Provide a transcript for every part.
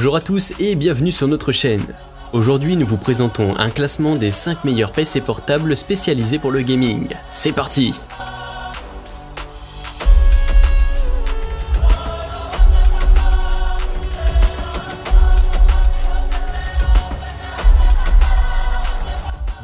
Bonjour à tous et bienvenue sur notre chaîne. Aujourd'hui nous vous présentons un classement des 5 meilleurs PC portables spécialisés pour le gaming. C'est parti!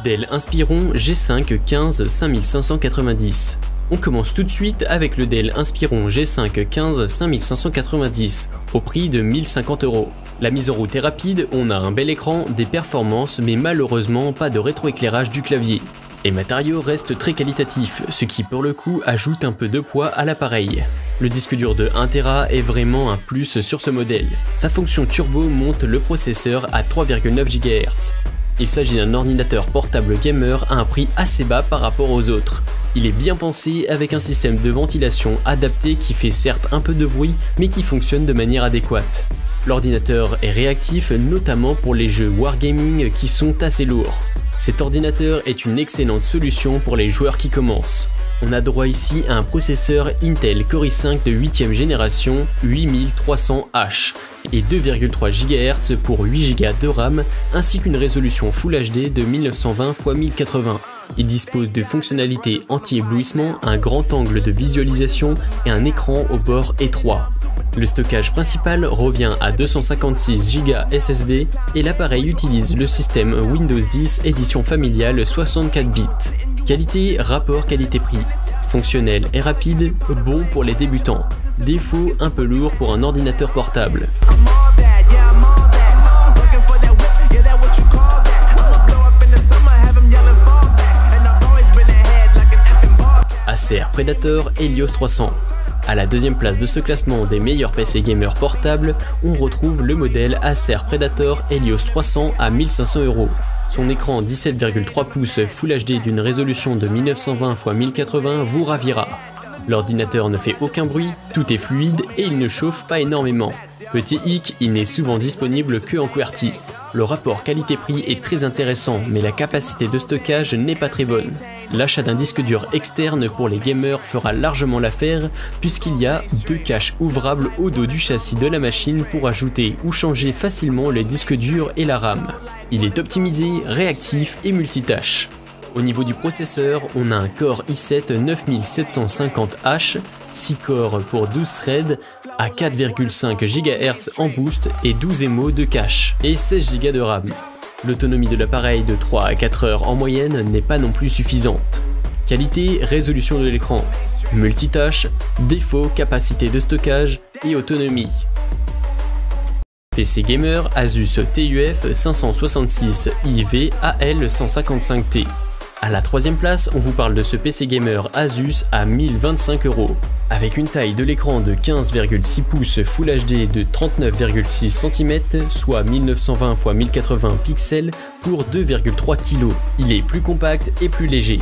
Dell Inspiron G5 15 5590. On commence tout de suite avec le Dell Inspiron G5 15 5590 au prix de 1050 €. La mise en route est rapide, on a un bel écran, des performances mais malheureusement pas de rétroéclairage du clavier. Les matériaux restent très qualitatifs, ce qui pour le coup ajoute un peu de poids à l'appareil. Le disque dur de 1 Tera est vraiment un plus sur ce modèle. Sa fonction turbo monte le processeur à 3,9 GHz. Il s'agit d'un ordinateur portable gamer à un prix assez bas par rapport aux autres. Il est bien pensé avec un système de ventilation adapté qui fait certes un peu de bruit mais qui fonctionne de manière adéquate. L'ordinateur est réactif notamment pour les jeux wargaming qui sont assez lourds. Cet ordinateur est une excellente solution pour les joueurs qui commencent. On a droit ici à un processeur Intel Core i5 de 8ème génération 8300H et 2,3 GHz pour 8 Go de RAM ainsi qu'une résolution Full HD de 1920 x 1080. Il dispose de fonctionnalités anti-éblouissement, un grand angle de visualisation et un écran au bord étroit. Le stockage principal revient à 256 Go SSD et l'appareil utilise le système Windows 10 édition familiale 64 bits. Qualité, rapport qualité-prix. Fonctionnel et rapide, bon pour les débutants. Défaut, un peu lourd pour un ordinateur portable. Acer Predator Helios 300. À la deuxième place de ce classement des meilleurs PC gamers portables, on retrouve le modèle Acer Predator Helios 300 à 1500 €. Son écran 17,3 pouces Full HD d'une résolution de 1920 x 1080 vous ravira. L'ordinateur ne fait aucun bruit, tout est fluide et il ne chauffe pas énormément. Petit hic, il n'est souvent disponible que en QWERTY. Le rapport qualité-prix est très intéressant mais la capacité de stockage n'est pas très bonne. L'achat d'un disque dur externe pour les gamers fera largement l'affaire puisqu'il y a 2 caches ouvrables au dos du châssis de la machine pour ajouter ou changer facilement les disques durs et la RAM. Il est optimisé, réactif et multitâche. Au niveau du processeur, on a un Core i7 9750H, 6 corps pour 12 threads, à 4,5 GHz en boost et 12 émaux de cache, et 16 Go de RAM. L'autonomie de l'appareil de 3 à 4 heures en moyenne n'est pas non plus suffisante. Qualité, résolution de l'écran, multitâche, défaut, capacité de stockage et autonomie. PC gamer Asus TUF 566 IV AL155T. À la troisième place, on vous parle de ce PC gamer Asus à 1025 €. Avec une taille de l'écran de 15,6 pouces Full HD de 39,6 cm, soit 1920 x 1080 pixels pour 2,3 kg. Il est plus compact et plus léger.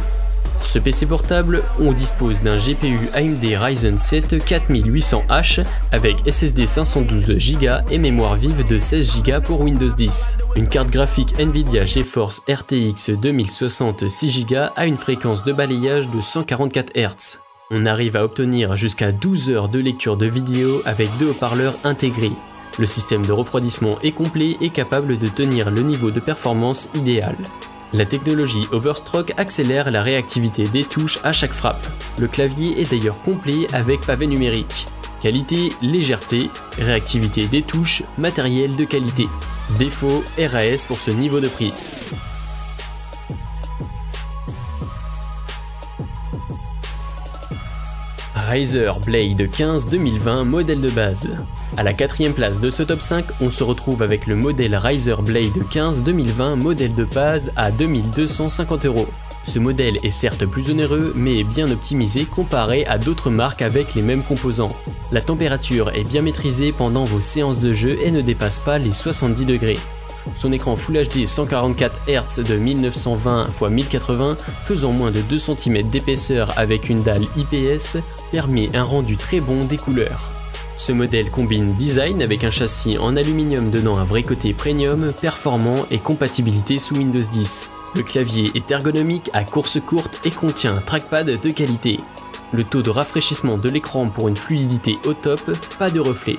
Pour ce PC portable, on dispose d'un GPU AMD Ryzen 7 4800H avec SSD 512 Go et mémoire vive de 16 Go pour Windows 10. Une carte graphique Nvidia GeForce RTX 2060 6 Go à une fréquence de balayage de 144 Hz. On arrive à obtenir jusqu'à 12 heures de lecture de vidéo avec 2 haut-parleurs intégrés. Le système de refroidissement est complet et capable de tenir le niveau de performance idéal. La technologie Overclock accélère la réactivité des touches à chaque frappe. Le clavier est d'ailleurs complet avec pavé numérique. Qualité, légèreté, réactivité des touches, matériel de qualité. Défaut, RAS pour ce niveau de prix. Razer Blade 15 2020 modèle de base. À la quatrième place de ce top 5, on se retrouve avec le modèle Razer Blade 15 2020 modèle de base à 2250 €. Ce modèle est certes plus onéreux mais est bien optimisé comparé à d'autres marques avec les mêmes composants. La température est bien maîtrisée pendant vos séances de jeu et ne dépasse pas les 70 degrés. Son écran Full HD 144 Hz de 1920 x 1080 faisant moins de 2 cm d'épaisseur avec une dalle IPS permet un rendu très bon des couleurs. Ce modèle combine design avec un châssis en aluminium donnant un vrai côté premium, performant et compatibilité sous Windows 10. Le clavier est ergonomique à course courte et contient un trackpad de qualité. Le taux de rafraîchissement de l'écran pour une fluidité au top, pas de reflets.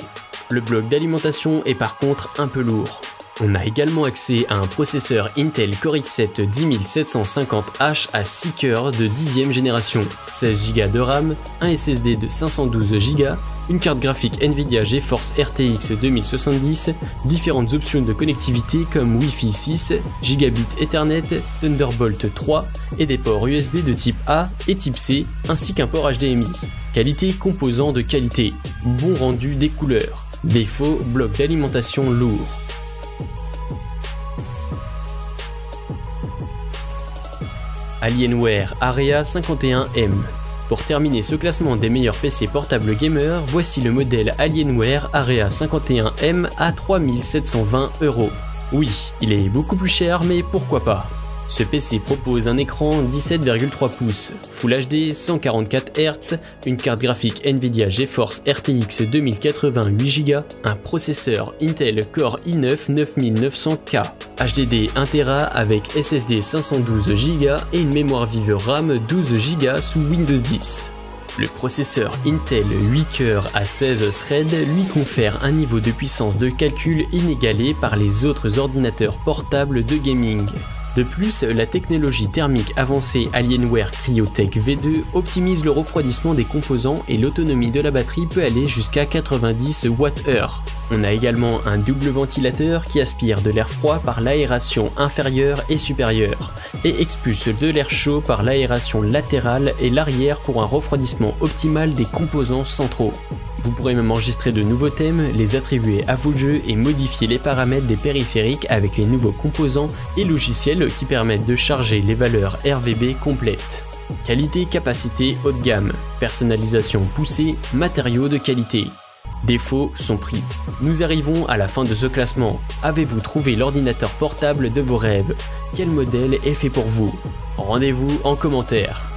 Le bloc d'alimentation est par contre un peu lourd. On a également accès à un processeur Intel Core i7 10750H à 6 cœurs de 10e génération, 16 Go de RAM, un SSD de 512 Go, une carte graphique Nvidia GeForce RTX 2070, différentes options de connectivité comme Wi-Fi 6, Gigabit Ethernet, Thunderbolt 3 et des ports USB de type A et type C ainsi qu'un port HDMI. Qualité composant de qualité, bon rendu des couleurs. Défaut, bloc d'alimentation lourd. Alienware Area 51M. Pour terminer ce classement des meilleurs PC portables gamers, voici le modèle Alienware Area 51M à 3720 €. Oui, il est beaucoup plus cher, mais pourquoi pas. Ce PC propose un écran 17,3 pouces, Full HD 144 Hz, une carte graphique Nvidia GeForce RTX 2080 8 Go, un processeur Intel Core i9 9900K, HDD 1 Tera avec SSD 512 Go et une mémoire vive RAM 12 Go sous Windows 10. Le processeur Intel 8 cœurs à 16 threads lui confère un niveau de puissance de calcul inégalé par les autres ordinateurs portables de gaming. De plus, la technologie thermique avancée Alienware Cryotech V2 optimise le refroidissement des composants et l'autonomie de la batterie peut aller jusqu'à 90 Wh. On a également un double ventilateur qui aspire de l'air froid par l'aération inférieure et supérieure et expulse de l'air chaud par l'aération latérale et l'arrière pour un refroidissement optimal des composants centraux. Vous pourrez même enregistrer de nouveaux thèmes, les attribuer à vos jeux et modifier les paramètres des périphériques avec les nouveaux composants et logiciels qui permettent de charger les valeurs RVB complètes. Qualité, capacité haut de gamme, personnalisation poussée, matériaux de qualité. Défaut, son prix. Nous arrivons à la fin de ce classement. Avez-vous trouvé l'ordinateur portable de vos rêves? Quel modèle est fait pour vous? Rendez-vous en commentaire.